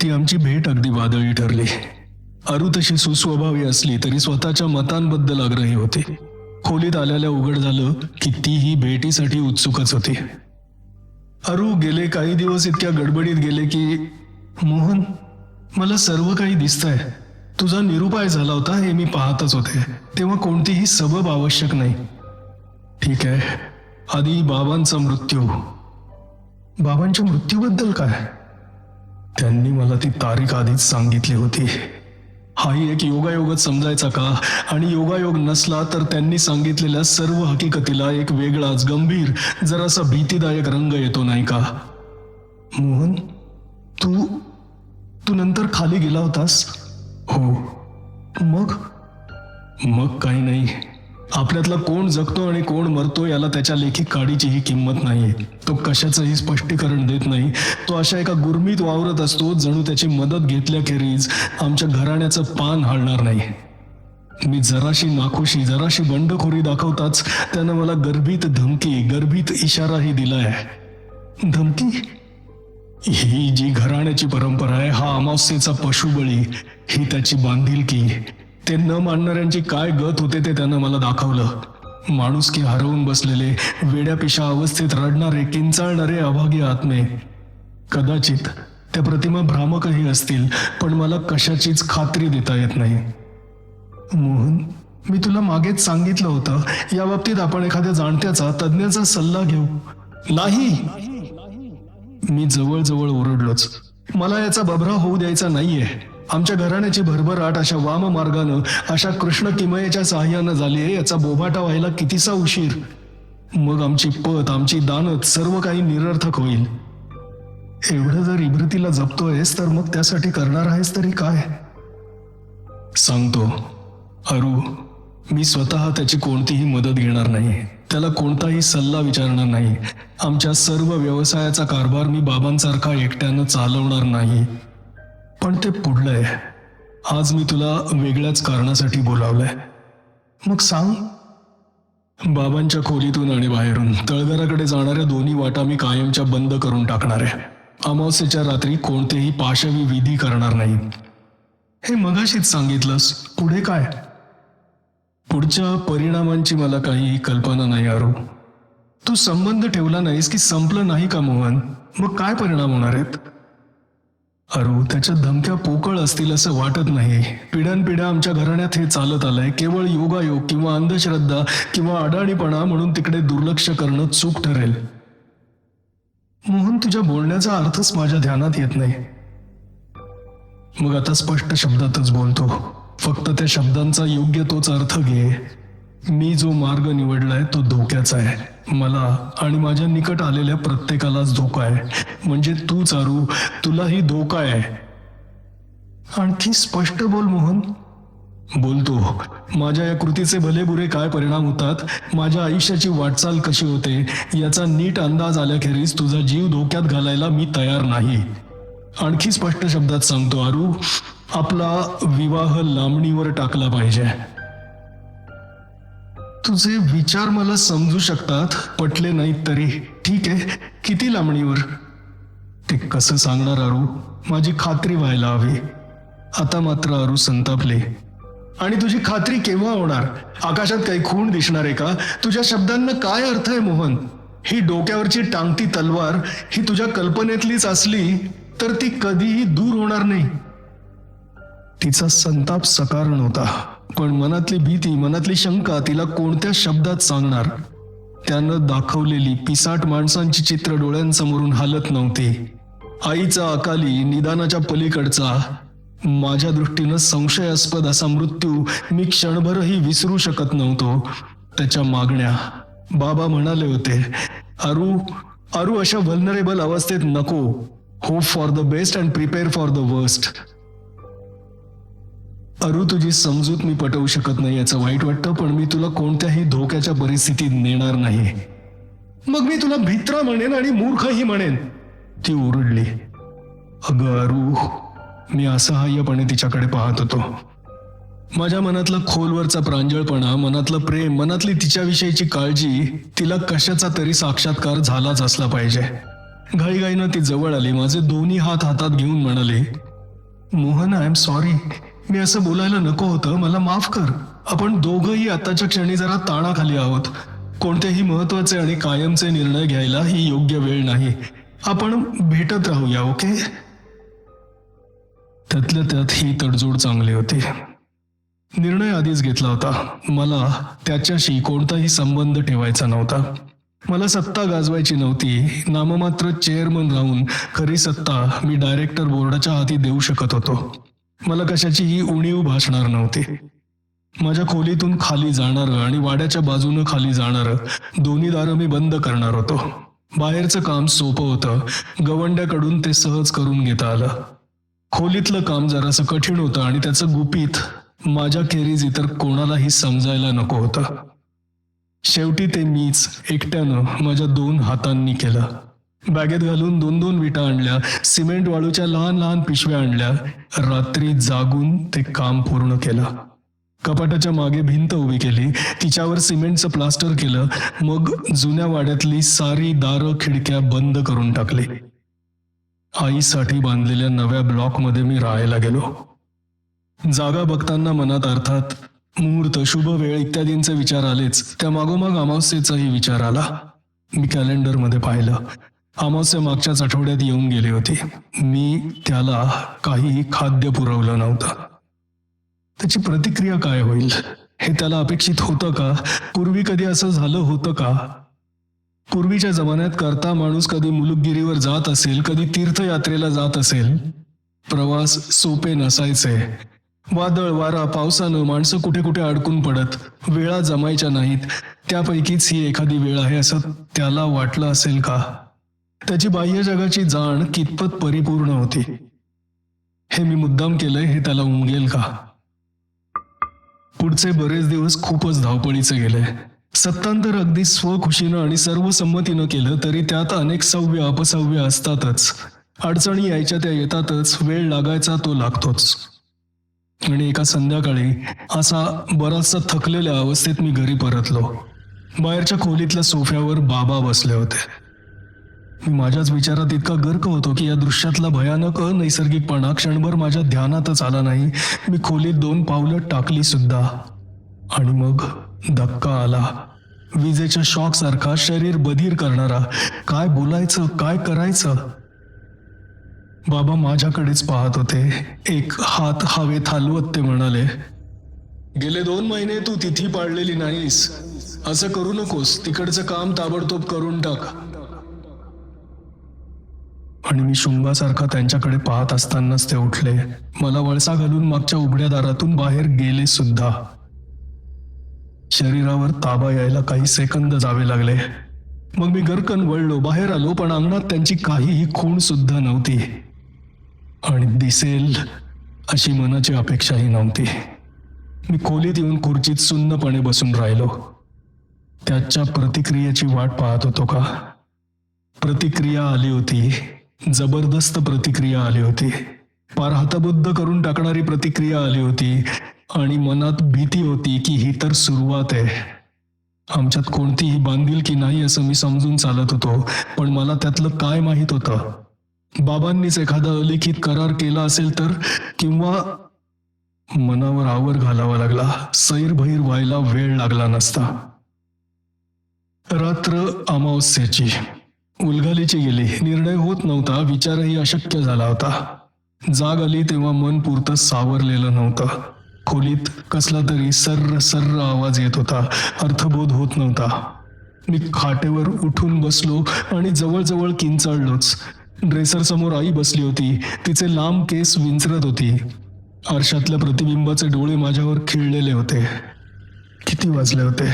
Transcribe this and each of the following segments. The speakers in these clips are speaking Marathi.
ती आमची भेट अगदी वादळी ठरली. अरू तशी सुस्वभावी असली तरी स्वतःच्या मतांबद्दल आग्रही होती. खोलीत आल्याला उघड झालं की तीही भेटीसाठी उत्सुकच होती. अरू गेले काही दिवस इतक्या गडबडीत गेले की, मोहन, मला सर्व काही दिसतंय. तुझा निरुपाय झाला होता हे मी पाहतच होते. तेव्हा कोणतीही सबब आवश्यक नाही. ठीक आहे, आधी बाबांचा मृत्यू. बाबांच्या मृत्यूबद्दल काय? त्यांनी मला ती तारीख आधीच सांगितली होती. हाही एक योगायोगच समजायचा का? आणि योगायोग नसला तर त्यांनी सांगितलेल्या सर्व हकीकतीला एक वेगळाच गंभीर, जरासा भीतीदायक रंग येतो नाही का? मोहन, तू तू नंतर खाली गेला होतास? हो. मग काही नाही. आपल्यातला कोण जगतो आणि कोण मरतो याला त्याच्या लेखी काडीचीही किंमत नाही. तो कशाचंही स्पष्टीकरण देत नाही. तो अशा एका गुरमीत वावरत असतो जणू त्याची मदत घेतल्याखेरीज आमच्या घराण्याचं पान हलणार नाही. मी जराशी नाखुशी, जराशी बंडखोरी दाखवताच त्यानं मला गर्भित धमकी, गर्भित इशाराही दिलाय. धमकी? ही जी घराण्याची परंपरा आहे, हा अमावस्येचा पशुबळी, ही त्याची बांधिलकी. ते न मानणाऱ्यांची काय गत होते ते त्यानं मला दाखवलं. माणुसकी हरवून बसलेले, वेड्यापिशा अवस्थेत रडणारे, किंचाळणारे अभागी आत्मे. कदाचित त्या प्रतिमा भ्रामकही असतील, पण मला कशाचीच खात्री देता येत नाही. मोहन, मी तुला मागेच सांगितलं होतं, या बाबतीत आपण एखाद्या जाणत्याचा, तज्ज्ञाचा सल्ला घेऊ. नाही, मी जवळजवळ ओरडलोच. मला याचा बभरा होऊ द्यायचा नाहीये. आमच्या घराण्याची भरभराट अशा वाम मार्गानं, अशा कृष्ण किमयेच्या साह्यानं झालीये याचा बोभाटा व्हायला कितीसा उशीर. मग आमची पत, आमची दानत, सर्व काही निरर्थक होईल. एवढं जर इब्रतीला जपतोयस तर मग त्यासाठी करणार आहेस तरी काय? सांगतो अरू, मी स्वतः त्याची कोणतीही मदत घेणार नाही. त्याला कोणताही सल्ला विचारणार नाही. आमच्या सर्व व्यवसायाचा कारभार मी बाबांसारखा एकट्यानं चालवणार नाही. पण ते पुढलंय. आज मी तुला वेगळ्याच कारणासाठी बोलावलंय. मग सांग. बाबांच्या खोलीतून आणि बाहेरून तळघराकडे जाणाऱ्या दोन्ही वाटा मी कायमच्या बंद करून टाकणार आहे. अमावस्येच्या रात्री कोणतेही पाशवी विधी करणार नाही. हे मगाशीच सांगितलंस. पुढे काय? पुढच्या परिणामांची मला काही कल्पना नाही अरू. तू संबंध ठेवला नाहीस की संपलं नाही का मोहन? मग काय परिणाम होणार आहेत? अरू, त्याच्या धमक्या पोकळ असतील असं वाटत नाही. पिढ्यानपिढ्या आमच्या घराण्यात हे चालत आलंय. केवळ योगायोग किंवा अंधश्रद्धा किंवा अडाणीपणा म्हणून तिकडे दुर्लक्ष करणं चूक ठरेल. मोहन, तुझ्या बोलण्याचा अर्थच माझ्या ध्यानात येत नाही. मग आता स्पष्ट शब्दातच बोलतो. फक्त त्या शब्दांचा योग्य तोच अर्थ घे. मी जो मार्ग निवडलाय तो धोक्याचा आहे. मला आणि माझ्या निकट आलेल्या प्रत्येकालाच धोका आहे. म्हणजे तूच अरू, तुलाही धोका आहे. आणखी स्पष्ट बोल मोहन. बोलतो. माझ्या या कृतीचे भले बुरे काय परिणाम होतात, माझ्या आयुष्याची वाटचाल कशी होते याचा नीट अंदाज आल्याखेरीज तुझा जीव धोक्यात घालायला मी तयार नाही. आणखी स्पष्ट शब्दात सांगतो अरू, आपला विवाह लांबणीवर टाकला पाहिजे. तुझे विचार मला समजू शकतात, पटले नाहीत तरी ठीक आहे. किती लांबणीवर? ते कसं सांगणार अरू? माझी खात्री व्हायला हवी. आता मात्र अरू संतापले. आणि तुझी खात्री केव्हा होणार? आकाशात काही खूण दिसणार आहे का? तुझ्या शब्दांना काय अर्थ आहे मोहन? ही डोक्यावरची टांगती तलवार ही तुझ्या कल्पनेतलीच असली तर ती कधीही दूर होणार नाही. तिचा संताप सकारण होता, पण मनातली भीती, मनातली शंका तिला कोणत्या शब्दात सांगणार? त्यानं दाखवलेली पिसाट माणसांची चित्र डोळ्यांसमोरून हलत नव्हती. आईचा अकाली, निदानाच्या पलीकडचा, माझ्या दृष्टीनं संशयास्पद असा मृत्यू मी क्षणभरही विसरू शकत नव्हतो. त्याच्या मागण्या. बाबा म्हणाले होते, अरू अशा व्हल्नरेबल अवस्थेत नको. Hope for the best and prepare for the worst. अरू, तुझी समजूत मी पटवू शकत नाही याचं वाईट वाटतं, पण मी तुला कोणत्याही धोक्याच्या परिस्थितीत नेणार नाही. मग मी तुला भित्रा म्हणेन आणि मूर्खही म्हणेन. ती ओरडली. अगं अरू, मी असहाय्यपणे तिच्याकडे पाहत होतो. माझ्या मनातला खोलवरचा प्रांजळपणा, मनातलं प्रेम, मनातली तिच्याविषयीची काळजी तिला कशाचा तरी साक्षात्कार झालाच असला पाहिजे. घाईघाईनं ती जवळ आली. माझे दोन्ही हात हातात घेऊन म्हणाले, मोहन, आय एम सॉरी. मी असं बोलायला नको होतं. मला माफ कर. आपण दोघंही आताच्या क्षणी जरा ताणाखाली आहोत. कोणतेही महत्वाचे आणि कायमचे निर्णय घ्यायला ही योग्य वेळ नाही. आपण भेटत राहूया, ओके? त्यातल्या त्यात ही तडजोड चांगली होती. निर्णय आधीच घेतला होता. मला त्याच्याशी कोणताही संबंध ठेवायचा नव्हता. मला सत्ता गाजवायची नव्हती. नाममात्र चेअरमन राहून खरी सत्ता मी डायरेक्टर बोर्डाच्या हाती देऊ शकत होतो. मला कशाचीही उणीव भासणार नव्हती. माझ्या खोलीतून खाली जाणारं आणि वाड्याच्या बाजूनं खाली जाणारं दोन्ही दारं मी बंद करणार होतो. बाहेरचं काम सोपं होतं. गवंड्याकडून ते सहज करून घेता आलं. खोलीतलं काम जरासं कठीण होतं आणि त्याचं गुपित माझ्या खेरीज इतर कोणालाही समजायला नको होतं. शेवटी ते मीच एकट्यानं माझ्या 2 हातांनी केलं. बॅगेत घालून 2-2 विटा आणल्या. सिमेंट वाळूच्या लहान लहान पिशव्या आणल्या. रात्री जागून ते काम पूर्ण केलं. कपाटाच्या मागे भिंत उभी केली. तिच्यावर सिमेंटचं प्लास्टर केलं. मग जुन्या वाड्यातली सारी दारं खिडक्या बंद करून टाकली. आईसाठी बांधलेल्या नव्या ब्लॉकमध्ये मी राहायला गेलो. जागा बघताना मनात अर्थात मुहूर्त, शुभ वेळ इत्यादींचे विचार आलेच. त्या मागोमाग अमावस्येचाही विचार आला. मी कॅलेंडरमध्ये पाहिलं. अमावस्या मागच्याच आठवड्यात येऊन गेली होती. मी त्याला काहीही खाद्य पुरवलं नव्हतं. त्याची प्रतिक्रिया काय होईल हे त्याला अपेक्षित होतं का? पूर्वी कधी असं झालं होतं का? पूर्वीच्या जमान्यात करता माणूस कधी मुलुकगिरीवर जात असेल, कधी तीर्थयात्रेला जात असेल. प्रवास सोपे नसायचे. वादळ वारा पावसानं माणसं कुठे कुठे अडकून पडत. वेळा जमायच्या नाहीत. त्यापैकीच ही एखादी वेळ आहे असं त्याला वाटलं असेल का? त्याची बाह्य जगाची जाण कितपत परिपूर्ण होती? हे मी मुद्दाम केलंय हे त्याला उमगेल का? पुढचे बरेच दिवस खूपच धावपळीचे गेले. सत्तांतर अगदी स्वखुशीनं आणि सर्वसंमतीनं केलं तरी त्यात अनेक सव्य अपसव्य असतातच. अडचणी यायच्या त्या येतातच. वेळ लागायचा तो लागतोच. आणि एका संध्याकाळी असा बराचसा थकलेल्या अवस्थेत मी घरी परतलो. बाहेरच्या खोलीतल्या सोफ्यावर बाबा बसले होते. मी माझ्याच विचारात इतका गर्क होतो की या दृश्यातला भयानक अनैसर्गिकपणा क्षणभर माझ्या ध्यानातच आला नाही. मी खोलीत 2 पावलं टाकली सुद्धा. आणि मग धक्का आला. विजेच्या शॉक सारखा, शरीर बधीर करणारा. काय बोलायचं, काय करायचं? बाबा माझ्याकडेच पाहत होते. एक हात हवेत हलवत ते म्हणाले, गेले 2 महिने तू तिथी पाळलेली नाहीस. असं करू नकोस. तिकडचं काम ताबडतोब करून टाक. आणि मी शुंभासारखा त्यांच्याकडे पाहत असतानाच ते उठले. मला वळसा घालून मागच्या उघड्या दारातून बाहेर गेले सुद्धा. शरीरावर ताबा यायला काही सेकंद जावे लागले. मग मी गरकन वळलो, बाहेर आलो. पण अंगणात त्यांची काहीही खूण सुद्धा नव्हती. आणि दिसेल अशी मनाची अपेक्षाही नव्हती. मी खोलीत येऊन खुर्चीत सुन्नपणे बसून राहिलो. त्याच्या प्रतिक्रियेची वाट पाहत होतो का? प्रतिक्रिया आली होती. जबरदस्त प्रतिक्रिया आली होती. पार हतबुद्ध करून टाकणारी प्रतिक्रिया आली होती. आणि मनात भीती होती की ही तर सुरुवात आहे. आमच्यात कोणतीही बांधिलकी नाही असं मी समजून चालत होतो. पण मला त्यातलं काय माहीत होतं? बाबांनीच एखादा अलिखित करार केला असेल तर, किंवा मनावर आवर घालावा लागला. सैरभैर व्हायला वेळ लागला नसता. रात्र अमावस्येची उलघालीची गेली. निर्णय होत नव्हता. विचारही अशक्य झाला होता. जाग आली तेव्हा मन पुरतं सावरलेलं नव्हतं. खोलीत कसला तरी सर्र सर्र आवाज येत होता. अर्थबोध होत नव्हता. मी खाटेवर उठून बसलो आणि जवळजवळ किंचाळलोच. ड्रेसर समोर आई बसली होती. तिचे लांब केस विंचरत होती. आरशातल्या प्रतिबिंबाचे डोळे माझ्यावर खिळलेले होते. किती वाजले होते?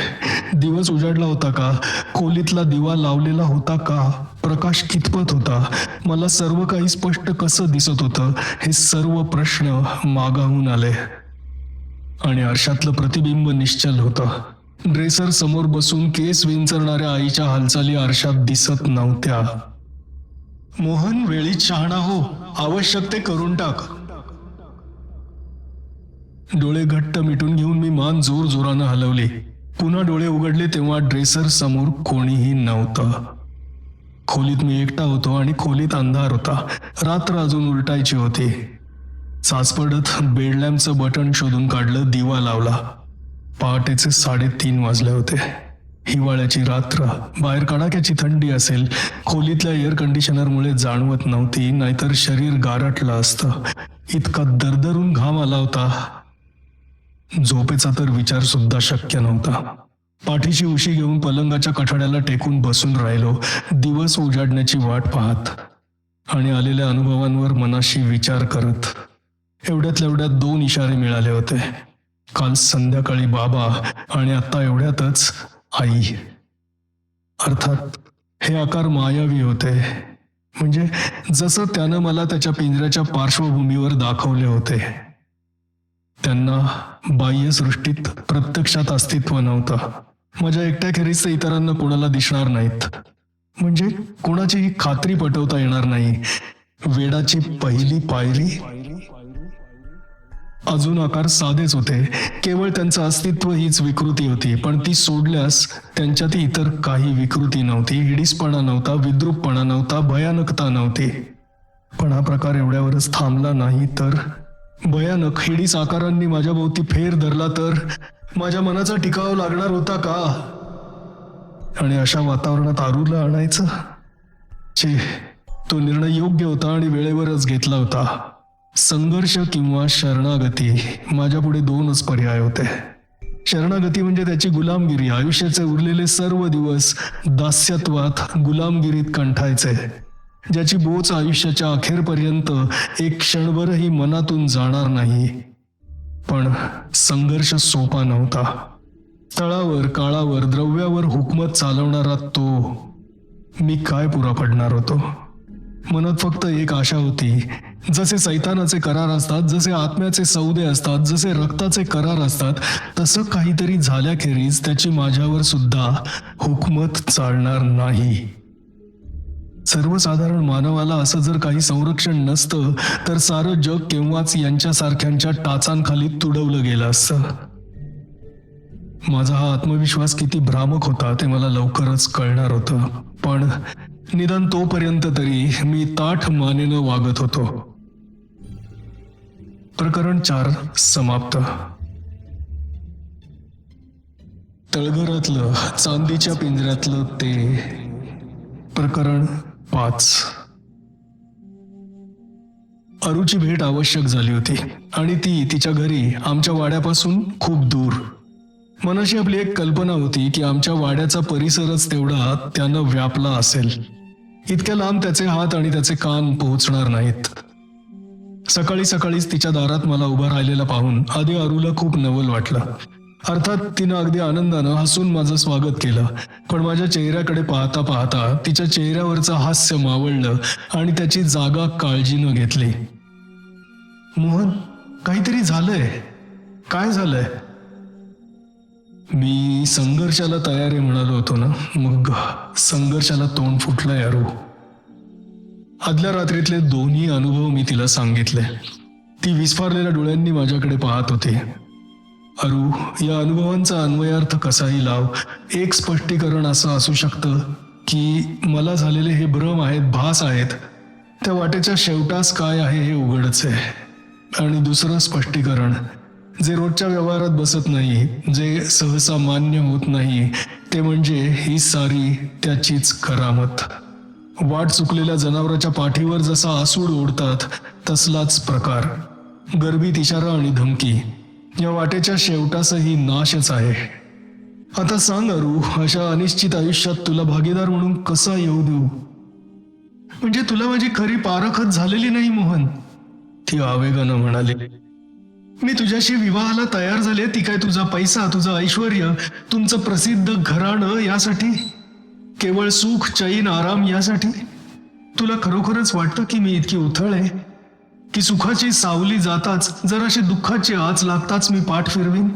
दिवस उजाडला होता का? खोलीतला दिवा लावलेला होता का? प्रकाश कितपत होता? मला सर्व काही स्पष्ट कसं दिसत होतं? हे सर्व प्रश्न मागाहून आले. आणि आरशातलं प्रतिबिंब निश्चल होतं. ड्रेसर समोर बसून केस विंचरणाऱ्या आईच्या हालचाली आरशात दिसत नव्हत्या. मोहन, वेळीच शहाणा हो. आवश्यक ते करून टाक. डोळे घट्ट मिटून घेऊन मी मान जोर जोरानं हलवली. पुन्हा डोळे उघडले तेव्हा ड्रेसर समोर कोणीही नव्हतं. खोलीत मी एकटा होतो आणि खोलीत अंधार होता. रात्र अजून उलटायची होती. साचपडत बेडलॅम्पचं बटन शोधून काढलं, दिवा लावला. पहाटेचे 3:30 वाजले होते. हिवाळ्याची रात्र, बाहेर कडाक्याची थंडी असेल, खोलीतल्या एअर कंडिशनरमुळे जाणवत नव्हती, नाहीतर शरीर गारटलं असतं. इतका दरदरून घाम आला होता, झोपेचा तर विचार सुद्धा शक्य नव्हता. पाठीची उशी घेऊन पलंगाच्या कठड्याला टेकून बसून राहिलो, दिवस उजाडण्याची वाट पाहत आणि आलेल्या अनुभवांवर मनाशी विचार करत. एवढ्यातल्या एवढ्यात 2 इशारे मिळाले होते. काल संध्याकाळी बाबा आणि आता एवढ्यातच आई. अर्थात हे आकार मायावी होते, म्हणजे जसं त्यानं मला त्याच्या पिंजऱ्याच्या पार्श्वभूमीवर दाखवले होते. त्यांना बाह्यसृष्टीत प्रत्यक्षात अस्तित्व नव्हतं. माझ्या एकट्याखेरीज ते इतरांना कोणाला दिसणार नाहीत, म्हणजे कोणाचीही खात्री पटवता येणार नाही. वेडाची पहिली पायरी. अजून आकार साधेच होते, केवळ त्यांचं अस्तित्व हीच विकृती होती, पण ती सोडल्यास त्यांच्यात इतर काही विकृती नव्हती. हिडीसपणा नव्हता, विद्रूपपणा नव्हता, भयानकता नव्हती. पण हा प्रकार एवढ्यावरच थांबला नाही तर भयानक हिडीस आकारांनी माझ्या भोवती फेर धरला तर माझ्या मनाचा टिकाव लागणार होता का? आणि अशा वातावरणात आरूला आणायचं, तो निर्णय योग्य होता आणि वेळेवरच घेतला होता. संघर्ष किंवा शरणागती, माझ्यापुढे 2च पर्याय होते. शरणागती म्हणजे त्याची गुलामगिरी, आयुष्याचे उरलेले सर्व दिवस दास्यत्वात गुलामगिरीत कंठायचे, ज्याची बोच आयुष्याच्या अखेरपर्यंत एक क्षणभरही मनातून जाणार नाही. पण संघर्ष सोपा नव्हता. तळावर, काळावर, द्रव्यावर हुकमत चालवणारा तो मी काय पुरा पडणार होतो? मनात फक्त एक आशा होती, जसे सैतानाचे करार असतात, जसे आत्म्याचे सौदे असतात, जसे रक्ताचे करार असतात, तसं काहीतरी झाल्याखेरीज त्याची माझ्यावर सुद्धा हुकमत चालणार नाही. सर्वसाधारण मानवाला असं जर काही संरक्षण नसतं तर सारं जग केव्हाच यांच्यासारख्यांच्या टाचांखाली तुडवलं गेलं असतं. माझा हा आत्मविश्वास किती भ्रामक होता ते मला लवकरच कळणार होतं, पण निदान तोपर्यंत तरी मी ताठ मानेनं वागत होतो. प्रकरण 4 समाप्त. तळघरातलं, चांदीच्या पिंजऱ्यातलं ते. प्रकरण 5. अरुची भेट आवश्यक झाली होती आणि ती तिच्या घरी, आमच्या वाड्यापासून खूप दूर. मनाशी आपली एक कल्पना होती की आमच्या वाड्याचा परिसरच तेवढा त्यानं व्यापला असेल. इतक्या लांब त्याचे हात आणि त्याचे कान पोहोचणार नाहीत. सकाळी सकाळीच तिच्या दारात मला उभा राहिलेला पाहून आधी अरुला खूप नवल वाटलं. अर्थात तिनं अगदी आनंदानं हसून माझं स्वागत केलं, पण माझ्या चेहऱ्याकडे पाहता पाहता तिच्या चेहऱ्यावरचं हास्य मावळलं आणि त्याची जागा काळजीनं घेतली. मोहन, काहीतरी झालंय. काय झालंय? मी संघर्षाला तयार आहे म्हणालो होतो ना, मग संघर्षाला तोंड फुटलंय अरू. आदल्या रात्रीतले 2ही अनुभव मी तिला सांगितले. ती विस्फारलेल्या डोळ्यांनी माझ्याकडे पाहत होती. अरू, या अनुभवांचा अन्वयार्थ कसाही लाव, एक स्पष्टीकरण असं असू शकतं की मला झालेले हे भ्रम आहेत, भास आहेत, त्या वाटेच्या शेवटास काय आहे हे उघडच आहे. आणि दुसरं स्पष्टीकरण, जे रोजच्या व्यवहारात बसत नाही, जे सहसा मान्य होत नाही, ते म्हणजे ही सारी त्याचीच करामत. वाट चुकलेल्या जनावराच्या पाठीवर जसा आसूड ओढतात तसलाच प्रकार. गर्भित इशारा आणि धमकी, या वाटेच्या शेवटासही नाशच आहे. आता सांग अरू, अशा अनिश्चित आयुष्यात तुला भागीदार म्हणून कसा येऊ देऊ? म्हणजे तुला माझी खरी पारखच झालेली नाही मोहन, ती आवेगानं म्हणाली. मी तुझ्याशी विवाहाला तयार झाले, ती काय तुझा पैसा, तुझं ऐश्वर्य, तुमचं प्रसिद्ध घराणं यासाठी? केवळ सुख, चैन, आराम यासाठी? तुला खरोखरच वाटतं की मी इतकी उथळ आहे की सुखाची सावली जाताच, जराशी दुःखाची आच लागताच मी पाठ फिरवीन?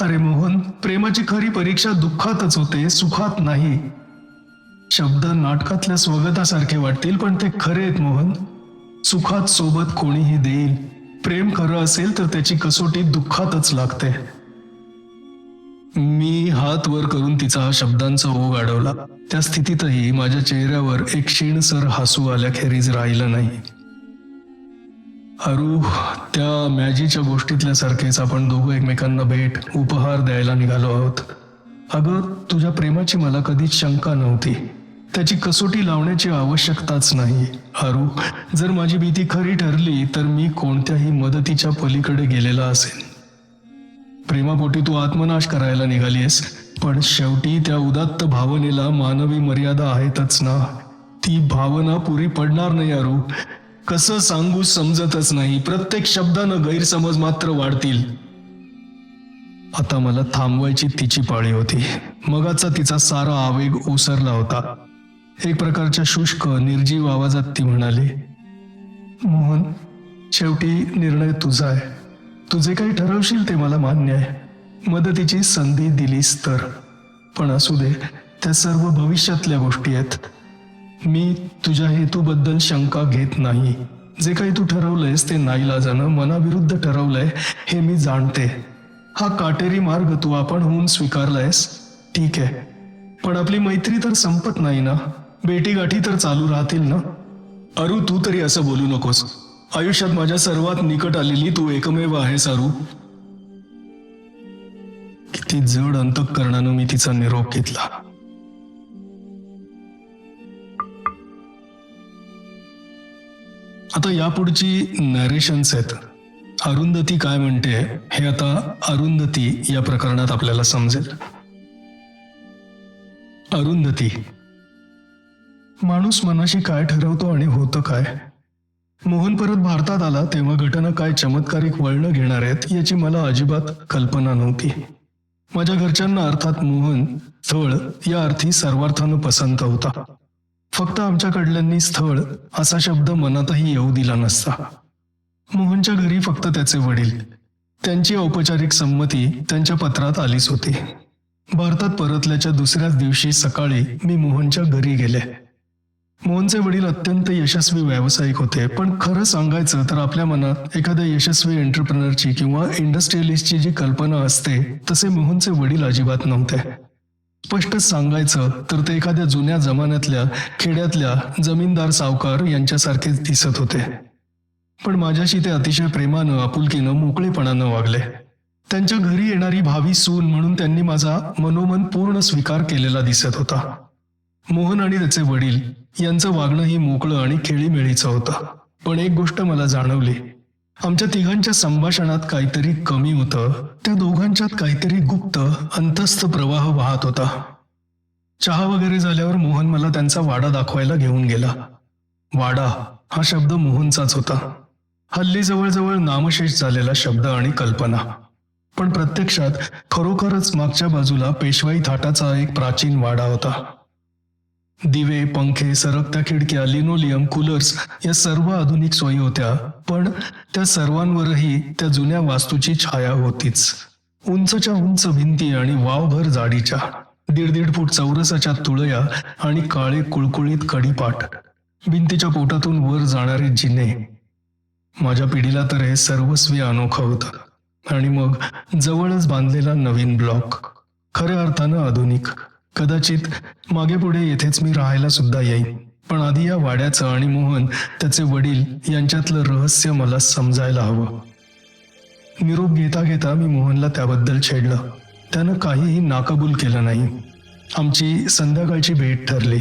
अरे मोहन, प्रेमाची खरी परीक्षा दुःखातच होते, सुखात नाही. शब्द नाटकातल्या स्वगतासारखे वाटतील, पण ते खरे आहेत मोहन. सुखात सोबत कोणीही देईल, प्रेम खरं असेल तर त्याची कसोटी दुःखातच लागते. मी हात वर करून तिचा हा शब्दांचा ओघ अडवला. त्या स्थितीतही माझ्या चेहऱ्यावर एक क्षीणसर हसू आल्याखेरीज राहिलं नाही. अरू, त्या मॅजीच्या गोष्टीतल्या सारखेच आपण दोघं एकमेकांना भेट उपहार द्यायला निघालो आहोत. अगं, तुझ्या प्रेमाची मला कधीच शंका नव्हती. त्याची कसोटी लावण्याची आवश्यकताच नाही. अरू, जर माझी भीती खरी ठरली तर मी कोणत्याही मदतीच्या पलीकडे गेलेला असेल. प्रेमापोटी तू आत्मनाश करायला निघालीस, पण शेवटी त्या उदात्त भावनेला मानवी मर्यादा आहेतच ना. ती भावना पुरी पडणार नाही अरू. कसं सांगू समजतच नाही. प्रत्येक शब्दानं गैरसमज मात्र वाढतील. आता मला थांबवायची तिची पाळी होती. मगाचा तिचा सारा आवेग ओसरला होता. एक प्रकारच्या शुष्क निर्जीव आवाजात ती म्हणाली, मोहन, शेवटी निर्णय तुझा आहे. तू जे काही ठरवशील ते मला मान्य आहे. मदतीची संधी दिलीस तर. पण असू दे, त्या सर्व भविष्यातल्या गोष्टी आहेत. मी तुझ्या हेतूबद्दल शंका घेत नाही. जे काही तू ठरवलंयस ते नाईलाजानं मनाविरुद्ध ठरवलंय हे मी जाणते. हा काटेरी मार्ग तू आपण होऊन स्वीकारलायस, ठीक आहे. पण आपली मैत्री तर संपत नाही ना. भेटीगाठी तर चालू राहतील ना. अरू, तू तरी असं बोलू नकोस. आयुष्यात माझ्या सर्वात निकट आलेली तू एकमेव आहेस अरू. किती जड अंतःकरणानं मी तिचा निरोप घेतला. आता यापुढची नरेशन्स आहेत. अरुंधती काय म्हणते हे आता अरुंधती या प्रकरणात आपल्याला समजेल. अरुंधती, माणूस मनाशी काय ठरवतो आणि होतं काय. मोहन परत भारतात आला तेव्हा घटना काय चमत्कारिक वळणं घेणार आहेत याची मला अजिबात कल्पना नव्हती. माझ्या घरच्यांना अर्थात मोहन स्थळ या अर्थी सर्वार्थानं पसंत होता. फक्त आमच्याकडल्यांनी स्थळ असा शब्द मनातही येऊ दिला नसता. मोहनच्या घरी फक्त त्याचे वडील. त्यांची औपचारिक संमती त्यांच्या पत्रात आलीच होती. भारतात परतल्याच्या दुसऱ्याच दिवशी सकाळी मी मोहनच्या घरी गेले. मोहनचे वडील अत्यंत यशस्वी व्यावसायिक होते, पण खरं सांगायचं तर आपल्या मनात एखाद्या यशस्वी एंटरप्रेनरची किंवा इंडस्ट्रियलिस्टची जी कल्पना असते तसे मोहनचे वडील अजिबात नव्हते. स्पष्ट सांगायचं तर ते एखाद्या जुन्या जमान्यातल्या खेड्यातल्या जमीनदार सावकार यांच्यासारखेच दिसत होते. पण माझ्याशी ते अतिशय प्रेमानं, आपुलकीनं, मोकळेपणानं वागले. त्यांच्या घरी येणारी भावी सून म्हणून त्यांनी माझा मनोमन पूर्ण स्वीकार केलेला दिसत होता. मोहन आणि त्याचे वडील यांचं वागणंही मोकळं आणि खेळीमेळीचं होतं. पण एक गोष्ट मला जाणवली. आमच्या तिघांच्या संभाषणात काहीतरी कमी होतं. त्या दोघांच्यात काहीतरी गुप्त अंतस्थ प्रवाह वाहत होता. चहा वगैरे झाल्यावर मोहन मला त्यांचा वाडा दाखवायला घेऊन गेला. वाडा हा शब्द मोहनचाच होता. हल्ली जवळजवळ नामशेष झालेला शब्द आणि कल्पना. पण प्रत्यक्षात खरोखरच मागच्या बाजूला पेशवाई थाटाचा एक प्राचीन वाडा होता. दिवे, पंखे, सरकत्या खिडक्या, लिनोलियम, कूलर्स या सर्व आधुनिक सोयी होत्या. पण त्या सर्वांवरही त्या जुन्या वास्तूची छाया होतीच. उंचच्या उंच भिंती आणि वावभर जाडीच्या 1.5 फूट चौरसाच्या तुळया आणि काळे कुळकुळीत कढीपाठ. भिंतीच्या पोटातून वर जाणारे जिने. माझ्या पिढीला तर हे सर्वस्वी अनोखं होतं. आणि मग जवळच बांधलेला नवीन ब्लॉक, खऱ्या अर्थानं आधुनिक. कदाचित मागे पुढे येथेच मी राहायला सुद्धा येईन. पण आधी या वाड्याचं आणि मोहन त्याचे वडील यांच्यातलं रहस्य मला समजायला हवं. निरोप घेता घेता मी मोहनला त्याबद्दल छेडलं. त्यानं काहीही नाकबूल केलं नाही. आमची संध्याकाळची भेट ठरली.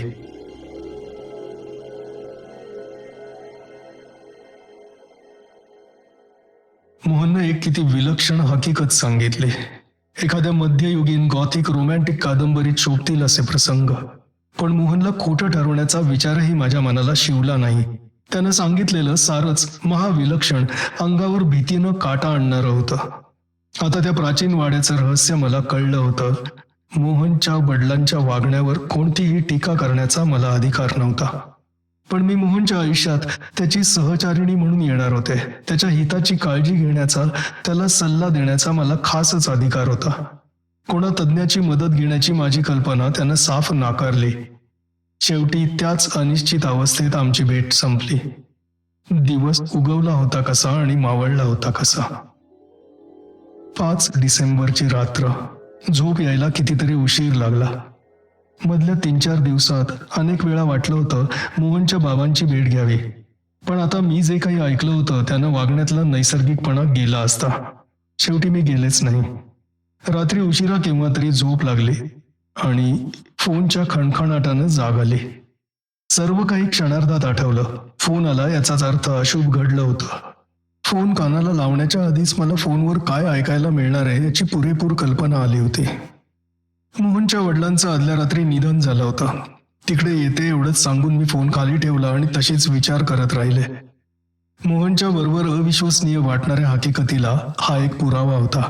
मोहननं एक किती विलक्षण हकीकत सांगितली. एखाद्या मध्ययुगीन गॉथिक रोमॅन्टिक कादंबरीत शोभतील असे प्रसंग. पण मोहनला खोटं ठरवण्याचा विचारही माझ्या मनाला शिवला नाही. त्यानं सांगितलेलं सारच महाविलक्षण, अंगावर भीतीनं काटा आणणारं होतं. आता त्या प्राचीन वाड्याचं रहस्य मला कळलं होतं. मोहनच्या वडिलांच्या वागण्यावर कोणतीही टीका करण्याचा मला अधिकार नव्हता. पण मी मोहनच्या आयुष्यात त्याची सहचारिणी म्हणून येणार होते. त्याच्या हिताची काळजी घेण्याचा, त्याला सल्ला देण्याचा मला खासच अधिकार होता. कोणा तज्ज्ञाची मदत घेण्याची माझी कल्पना त्यानं साफ नाकारली. शेवटी त्याच अनिश्चित अवस्थेत आमची भेट संपली. दिवस उगवला होता कसा आणि मावळला होता कसा. 5 डिसेंबरची रात्र. झोप यायला कितीतरी उशीर लागला. मधल्या 3-4 दिवसात अनेक वेळा वाटलं होतं मोहनच्या बाबांची भेट घ्यावी. पण आता मी जे काही ऐकलं होतं त्यानं वागण्यातला नैसर्गिकपणा गेला असता. शेवटी मी गेलेच नाही. रात्री उशिरा केव्हा तरी झोप लागली आणि फोनच्या खणखणाटानं जाग आली. सर्व काही क्षणार्धात आठवलं. फोन आला याचाच अर्थ अशुभ घडलं होतं. फोन कानाला लावण्याच्या आधीच मला फोनवर काय ऐकायला मिळणार आहे याची पुरेपूर कल्पना आली होती. मोहनच्या वडिलांचं आदल्या रात्री निधन झालं होतं. तिकडे येते एवढंच सांगून मी फोन खाली ठेवला आणि तसेच विचार करत राहिले. मोहनच्या बरोबर अविश्वसनीय वाटणाऱ्या हकीकतीला हा एक पुरावा होता.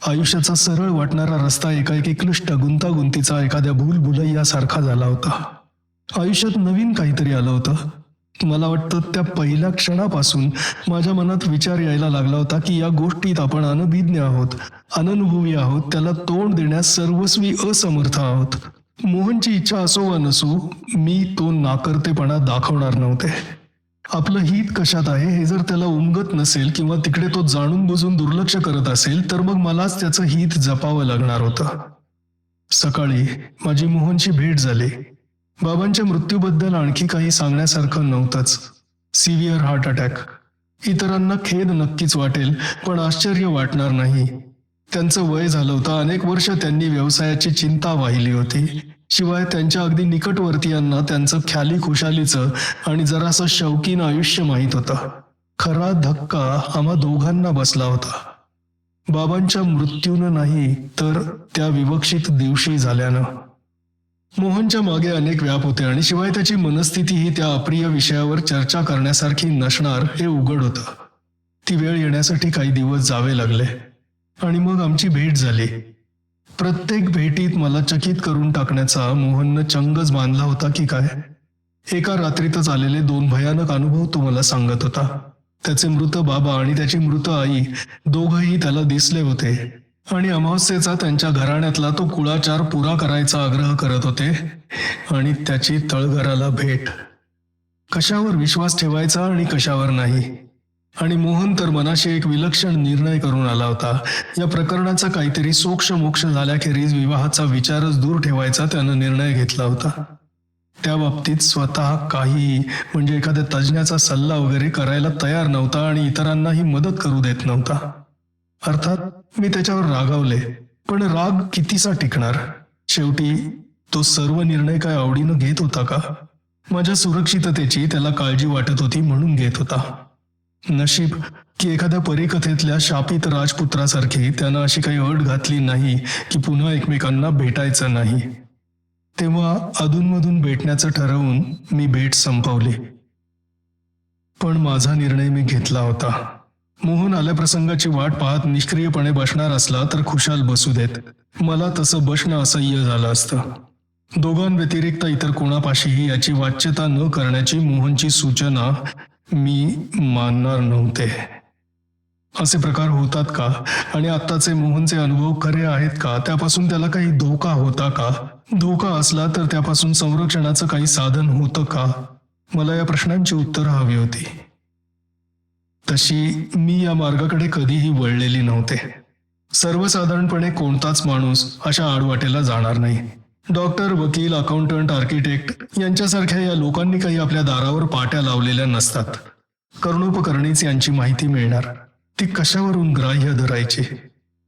आयुष्याचा सरळ वाटणारा रस्ता एकाएकी क्लिष्ट गुंतागुंतीचा एखाद्या भूलभुलैयासारखा झाला होता. आयुष्यात नवीन काहीतरी आलं होतं. मला वाटतं त्या पहिल्या क्षणापासून माझ्या मनात विचार यायला लागला होता की या गोष्टीत आपण अनभिज्ञ आहोत, अननुभवी आहोत, त्याला तोंड देण्यास सर्वस्वी असमर्थ आहोत. मोहनची इच्छा असो वा नसो, मी तो नाकर्तेपणा दाखवणार नव्हते. आपलं हित कशात आहे हे जर त्याला उमगत नसेल किंवा तिकडे तो जाणून बुजून दुर्लक्ष करत असेल तर मग मलाच त्याचं हित जपावं लागणार होतं. सकाळी माझी मोहनशी भेट झाली. बाबांच्या मृत्यूबद्दल आणखी काही सांगण्यासारखं नव्हतंच. Severe heart attack. इतरांना खेद नक्कीच वाटेल पण आश्चर्य वाटणार नाही. त्यांचं वय झालं होतं. अनेक वर्ष त्यांनी व्यवसायाची चिंता वाहिली होती. शिवाय त्यांच्या अगदी निकटवर्तीयांना त्यांचं ख्याली खुशालीचं आणि जरासं शौकीन आयुष्य माहीत होतं. खरा धक्का आम्हा दोघांना बसला होता. बाबांच्या मृत्यूनं नाही तर त्या विवक्षित दिवशी झाल्यानं. मोहनच्या मागे अनेक व्याप होते आणि शिवाय त्याची मनस्थितीही त्या अप्रिय विषयावर चर्चा करण्यासारखी नसणार हे उघड होतं. ती वेळ येण्यासाठी काही दिवस जावे लागले आणि मग आमची भेट झाली. प्रत्येक भेटीत मला चकित करून टाकण्याचा मोहननं चंगच बांधला होता की काय. एका रात्रीतच आलेले 2 भयानक अनुभव तो मला सांगत होता. त्याचे मृत बाबा आणि त्याची मृत आई दोघंही त्याला दिसले होते आणि अमावस्येचा त्यांच्या घराण्यातला तो कुळाचार पुरा करायचा आग्रह करत होते आणि त्याची तळघराला भेट. कशावर विश्वास ठेवायचा आणि कशावर नाही. आणि मोहन तर मनाशी एक विलक्षण निर्णय करून आला होता. या प्रकरणाचा काहीतरी सोक्ष झाल्याखेरीज विवाहाचा विचारच दूर ठेवायचा त्यानं निर्णय घेतला होता. त्या बाबतीत स्वतः काही म्हणजे एखाद्या तज्ज्ञाचा सल्ला वगैरे करायला तयार नव्हता आणि इतरांनाही मदत करू देत नव्हता. अर्थात मी त्याच्यावर रागावले, पण राग कितीसा टिकणार. शेवटी तो सर्व निर्णय काय आवडीनं घेत होता का? माझ्या सुरक्षिततेची त्याला काळजी वाटत होती म्हणून घेत होता. नशीब की एखाद्या परिकथेतल्या शापित राजपुत्रासारखी त्यानं अशी काही अट घातली नाही की पुन्हा एकमेकांना भेटायचं नाही. तेव्हा अधूनमधून भेटण्याचं ठरवून मी भेट संपवली. पण माझा निर्णय मी घेतला होता. मोहन आल्या प्रसंगाची वाट पाहत निष्क्रियपणे बसणार असला तर खुशाल बसू देत. मला तसं बसणं असह्य झालं असतं. दोघांव्यतिरिक्त इतर कोणापाशीही याची वाच्यता न करण्याची मोहनची सूचना मी मानणार नव्हते. असे प्रकार होतात का आणि आत्ताचे मोहनचे अनुभव खरे आहेत का? त्यापासून त्याला काही धोका होता का? धोका असला तर त्यापासून संरक्षणाचं काही साधन होतं का? मला या प्रश्नांची उत्तरं हवी होती. तशी मी या मार्गाकडे कधीही वळलेली नव्हते. सर्वसाधारणपणे कोणताच माणूस अशा आडवाटेला जाणार नाही. डॉक्टर, वकील, अकाउंटंट, आर्किटेक्ट यांच्यासारख्या या लोकांनी काही आपल्या दारावर पाट्या लावलेल्या नसतात. कर्णोपकरणीच यांची माहिती मिळणार. ती कशावरून ग्राह्य धरायची?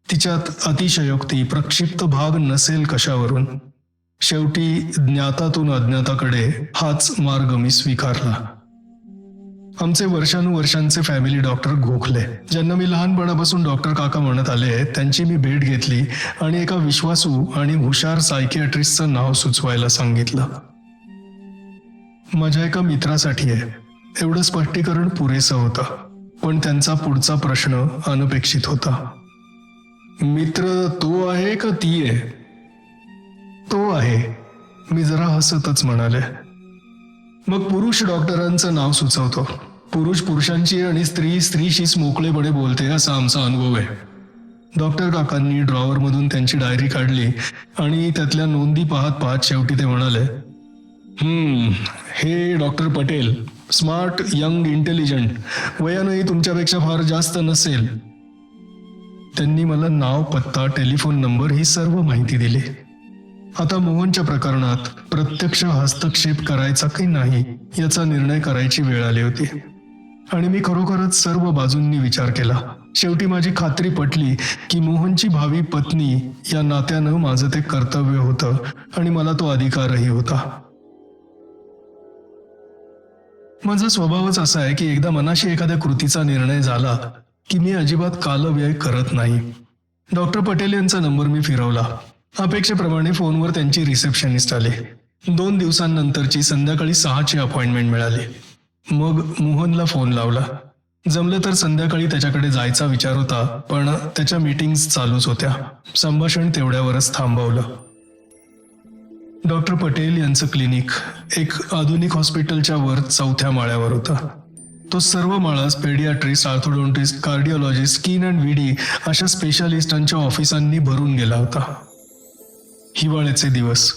तिच्यात अतिशयोक्ती, प्रक्षिप्त भाग नसेल कशावरून? शेवटी ज्ञातातून अज्ञाताकडे हाच मार्ग मी स्वीकारला. आमचे वर्षानुवर्षांचे फॅमिली डॉक्टर गोखले, ज्यांना मी लहानपणापासून डॉक्टर काका म्हणत आले, त्यांची मी भेट घेतली आणि एका विश्वासू आणि हुशार सायकियाट्रिस्टचं नाव सुचवायला सांगितलं. माझ्या एका मित्रासाठी आहे एवढं स्पष्टीकरण पुरेसं होतं. पण त्यांचा पुढचा प्रश्न अनपेक्षित होता. मित्र तो आहे का ती आहे? तो आहे, मी जरा हसतच म्हणाले. मग पुरुष डॉक्टरांचं नाव सुचवतो. पुरुष पुरुषांची आणि स्त्री स्त्रीशीच मोकळेपणे बोलते असा आमचा अनुभव आहे. डॉक्टर काकांनी ड्रॉवरमधून त्यांची डायरी काढली आणि त्यातल्या नोंदी पाहत पाहत शेवटी ते म्हणाले, हे doctor Patel, smart, young, intelligent, वयानंही तुमच्यापेक्षा फार जास्त नसेल. त्यांनी मला नाव, पत्ता, टेलिफोन नंबर ही सर्व माहिती दिली. आता मोहनच्या प्रकरणात प्रत्यक्ष हस्तक्षेप करायचा की नाही याचा निर्णय करायची वेळ आली होती. आणि मी खरोखरच सर्व बाजूंनी विचार केला. शेवटी माझी खात्री पटली की मोहनची भावी पत्नी या नात्यानं माझं ते कर्तव्य होतं आणि मला तो अधिकारही होता. माझा स्वभावच असा आहे की एकदा मनाशी एखाद्या कृतीचा निर्णय झाला की मी अजिबात कालव्यय करत नाही. डॉक्टर पटेल यांचा नंबर मी फिरवला. अपेक्षेप्रमाणे फोनवर त्यांची रिसेप्शनिस्ट आली. 2 दिवसांनंतरची संध्याकाळी 6ची अपॉइंटमेंट मिळाली. मग मोहनला फोन लावला. जमलं तर संध्याकाळी त्याच्याकडे जायचा विचार होता, पण त्याच्या मीटिंग्स चालूच होत्या. संभाषण तेवढ्यावरच थांबवलं. डॉक्टर पटेल यांचं क्लिनिक एक आधुनिक हॉस्पिटलच्या वर 4थ्या माळ्यावर होतं. तो सर्व माळास पेडियाट्रिस्ट, ऑर्थोडॉन्टिस्ट, कार्डिओलॉजिस्ट, स्किन अँड व्हीडी अशा स्पेशालिस्टांच्या ऑफिसांनी भरून गेला होता. हिवाळ्याचे दिवस.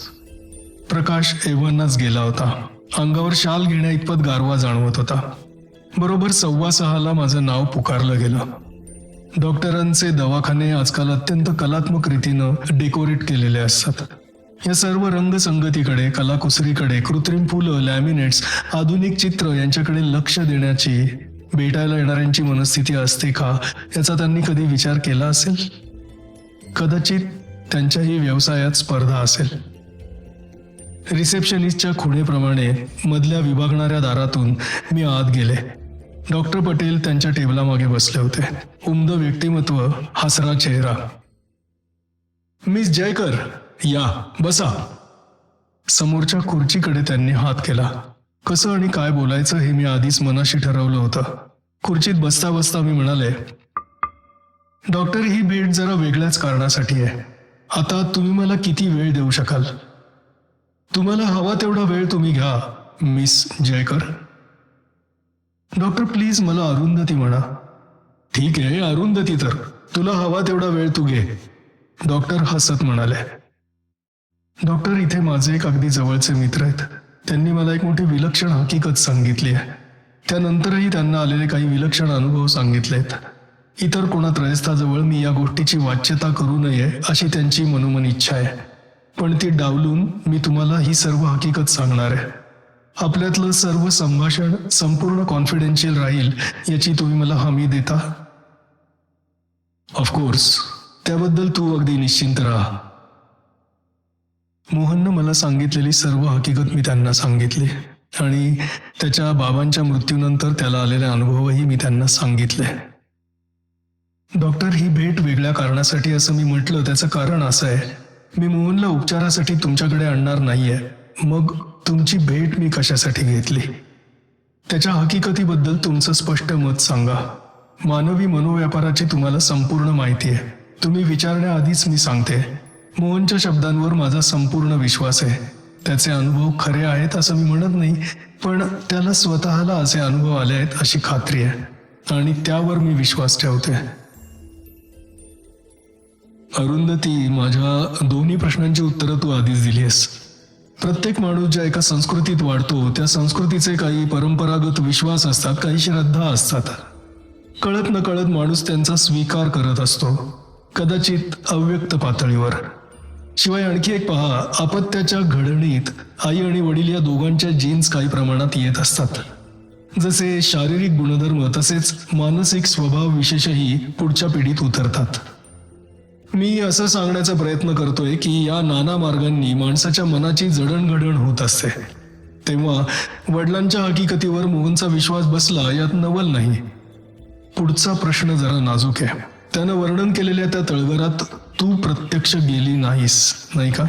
प्रकाश एव्हानाच गेला होता. अंगावर शाल घेण्या इतपत गारवा जाणवत होता. बरोबर 6:15ला माझं नाव पुकारलं गेलं. डॉक्टरांचे दवाखाने आजकाल अत्यंत कलात्मक रीतीनं डेकोरेट केलेले असतात. या सर्व रंगसंगतीकडे, कलाकुसरीकडे, कृत्रिम फुलं, लॅमिनेट्स, आधुनिक चित्र यांच्याकडे लक्ष देण्याची भेटायला येणाऱ्यांची मनस्थिती असते का, याचा त्यांनी कधी विचार केला असेल? कदाचित त्यांच्याही व्यवसायात स्पर्धा असेल. रिसेप्शनिस्टच्या खुणेप्रमाणे मधल्या विभागणाऱ्या दारातून मी आत गेले. डॉक्टर पटेल त्यांच्या टेबलामागे बसले होते. उमद व्यक्तिमत्व, हसरा चेहरा. मिस जयकर, या बसा. समोरच्या खुर्चीकडे त्यांनी हात केला. कसं आणि काय बोलायचं हे मी आधीच मनाशी ठरवलं होतं. खुर्चीत बसता बसता मी म्हणाले, डॉक्टर, ही भेट जरा वेगळ्याच कारणासाठी आहे. आता तुम्ही मला किती वेळ देऊ शकाल? तुम्हाला हवा तेवढा वेळ तुम्ही घ्या, मिस जयकर. डॉक्टर, प्लीज मला अरुंधती म्हणा. ठीक आहे, अरुंधती, तर तुला हवा तेवढा वेळ तू घे, डॉक्टर हसत म्हणाले. डॉक्टर, इथे माझे एक अगदी जवळचे मित्र आहेत. त्यांनी मला एक मोठी विलक्षण हकीकत सांगितली आहे. त्यानंतरही त्यांना आलेले काही विलक्षण अनुभव सांगितलेत. इतर कोणा त्रयस्थाजवळ मी या गोष्टीची वाच्यता करू नये अशी त्यांची मनोमन इच्छा आहे. पण ती डावलून मी तुम्हाला ही सर्व हकीकत सांगणार आहे. आपल्यातलं सर्व संभाषण संपूर्ण कॉन्फिडेन्शियल राहील याची तुम्ही मला हमी देता? ऑफकोर्स, त्याबद्दल तू अगदी निश्चिंत राहा. मोहननं मला सांगितलेली सर्व हकीकत मी त्यांना सांगितली आणि त्याच्या बाबांच्या मृत्यूनंतर त्याला आलेले अनुभवही मी त्यांना सांगितले. डॉक्टर, ही भेट वेगळ्या कारणासाठी असं मी म्हटलं, त्याचं कारण असं आहे, मी मोहनला उपचारासाठी तुमच्याकडे आणणार नाहीये. मग तुमची भेट मी कशासाठी घेतली? त्याच्या हकीकतीबद्दल तुमचं स्पष्ट मत सांगा. मानवी मनोव्यापाराची तुम्हाला संपूर्ण माहिती आहे. तुम्ही विचारण्याआधीच मी सांगते, मोहनच्या शब्दांवर माझा संपूर्ण विश्वास आहे. त्याचे अनुभव खरे आहेत असं मी म्हणत नाही, पण त्याला स्वतःला असे अनुभव आले आहेत अशी खात्री आहे आणि त्यावर मी विश्वास ठेवते. अरुंधती, माझ्या दोन्ही प्रश्नांची उत्तरं तू आधीच दिली आहेस. प्रत्येक माणूस ज्या एका संस्कृतीत वाढतो त्या संस्कृतीचे काही परंपरागत विश्वास असतात, काही श्रद्धा असतात. कळत नकळत माणूस त्यांचा स्वीकार करत असतो, कदाचित अव्यक्त पातळीवर. शिवाय आणखी एक पहा, अपत्याच्या घडणीत आई आणि वडील या दोघांच्या जीन्स काही प्रमाणात येत असतात. जसे शारीरिक गुणधर्म तसेच मानसिक स्वभाव विशेषही पुढच्या पिढीत उतरतात. मी असं सांगण्याचा प्रयत्न करतोय की या नाना मार्गांनी माणसाच्या मनाची जडणघडण होत असते. तेव्हा वडिलांच्या हकीकतीवर मोहनचा विश्वास बसला यात नवल नाही. पुढचा प्रश्न जरा नाजूक आहे. त्यानं वर्णन केलेल्या त्या तळघरात तू प्रत्यक्ष गेली नाहीस, नाही का?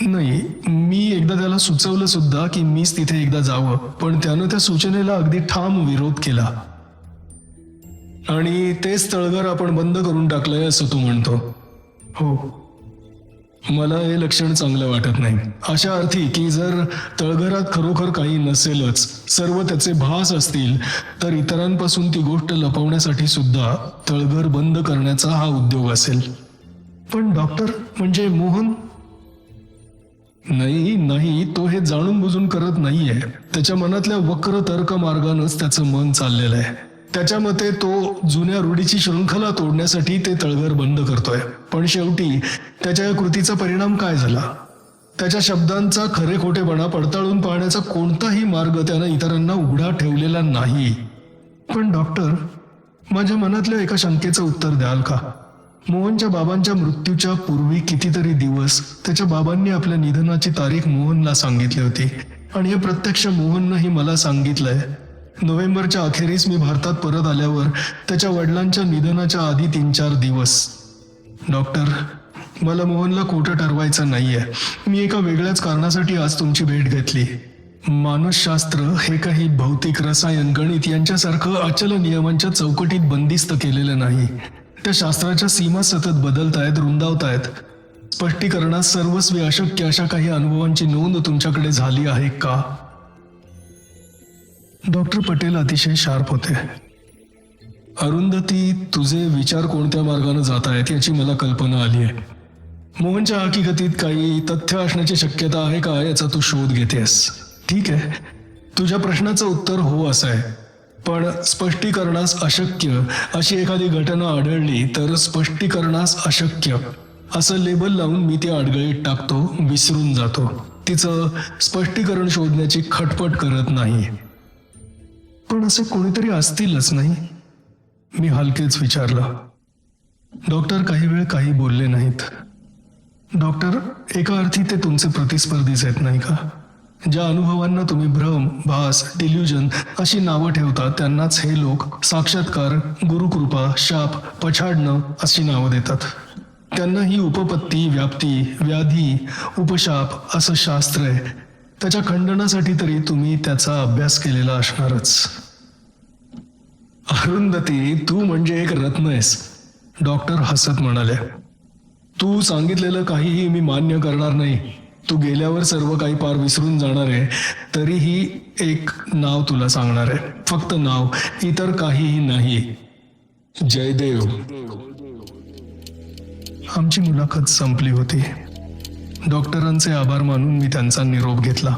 नाही, मी एकदा त्याला सुचवलं सुद्धा की मीच तिथे एकदा जावं, पण त्यानं त्या सूचनेला अगदी ठाम विरोध केला. आणि तेच तळघर आपण बंद करून टाकलंय असं तू म्हणतो? हो. मला हे लक्षण चांगलं वाटत नाही. अशा अर्थी की जर तळघरात खरोखर काही नसेलच, सर्व त्याचे भास असतील, तर इतरांपासून ती गोष्ट लपवण्यासाठी सुद्धा तळघर बंद करण्याचा हा उद्योग असेल. पण डॉक्टर, म्हणजे मोहन? नाही, तो हे जाणून बुजून करत नाहीये. त्याच्या मनातल्या वक्र तर्क मार्गानंच त्याचं मन चाललेलं आहे. त्याच्या मते तो जुन्या रूढीची शृंखला तोडण्यासाठी ते तळघर बंद करतोय. पण शेवटी त्याच्या या कृतीचा परिणाम काय झाला? त्याच्या शब्दांचा खरे खोटेपणा पडताळून पाहण्याचा कोणताही मार्ग त्यानं इतरांना उघडा ठेवलेला नाही. पण डॉक्टर, माझ्या मनातल्या एका शंकेचं उत्तर द्याल का? मोहनच्या बाबांच्या मृत्यूच्या पूर्वी कितीतरी दिवस त्याच्या बाबांनी आपल्या निधनाची तारीख मोहनला सांगितली होती, आणि हे प्रत्यक्ष मोहननंही मला सांगितलंय. नोव्हेंबरच्या अखेरीस मी भारतात परत आल्यावर त्याच्या वडिलांच्या निधनाच्या आधी 3-4 दिवस. डॉक्टर, मला मोहनला खोटं ठरवायचं नाहीये. मी एका वेगळ्याच कारणासाठी आज तुमची भेट घेतली. मानसशास्त्र हे काही भौतिक, रसायन, गणित यांच्यासारखं अचल नियमांच्या चौकटीत बंदिस्त केलेलं नाही. त्या शास्त्राच्या सीमा सतत बदलतायत, रुंदावतायत. स्पष्टीकरणात सर्वस्वी अशक्य अशा काही अनुभवांची नोंद तुमच्याकडे झाली आहे का? डॉक्टर पटेल अतिशय शार्प होते. अरुंधती, तुझे विचार कोणत्या मार्गाने जात आहेत याची मला कल्पना आली आहे. मोहनच्या हकीकतीत काही तथ्य असण्याची शक्यता आहे का याचा तू शोध घेतेस. ठीक आहे, तुझ्या प्रश्नाचं उत्तर हो असं आहे. पण स्पष्टीकरणास अशक्य अशी एखादी घटना आढळली तर स्पष्टीकरणास अशक्य असं लेबल लावून मी ती अडगळीत टाकतो, विसरून जातो. तिचं स्पष्टीकरण शोधण्याची खटपट करत नाही. पण असे कोणीतरी असतीलच नाही? मी हलकेच विचारलं. डॉक्टर काही वेळ काही बोलले नाहीत. डॉक्टर, एका अर्थी ते तुमचे प्रतिस्पर्धीच आहेत नाही का? ज्या अनुभवांना तुम्ही भ्रम, भास, डिल्युजन अशी नावं ठेवता त्यांनाच हे लोक साक्षात्कार, गुरुकृपा, शाप, पछाडणं अशी नावं देतात. त्यांना ही उपपत्ती, व्याप्ती, व्याधी, उपशाप असं शास्त्र आहे. त्याच्या खंडनासाठी तरी तुम्ही त्याचा अभ्यास केलेला असणारच. अरुंधती, तू म्हणजे एक रत्न आहेस, डॉक्टर हसत म्हणाले. तू सांगितलेलं काहीही मी मान्य करणार नाही. तू गेल्यावर सर्व काही पार विसरून जाणार आहे. तरीही एक नाव तुला सांगणार आहे, फक्त नाव, इतर काहीही नाही. जयदेव. आमची मुलाखत संपली होती. डॉक्टरांचे आभार मानून मी त्यांचा निरोप घेतला.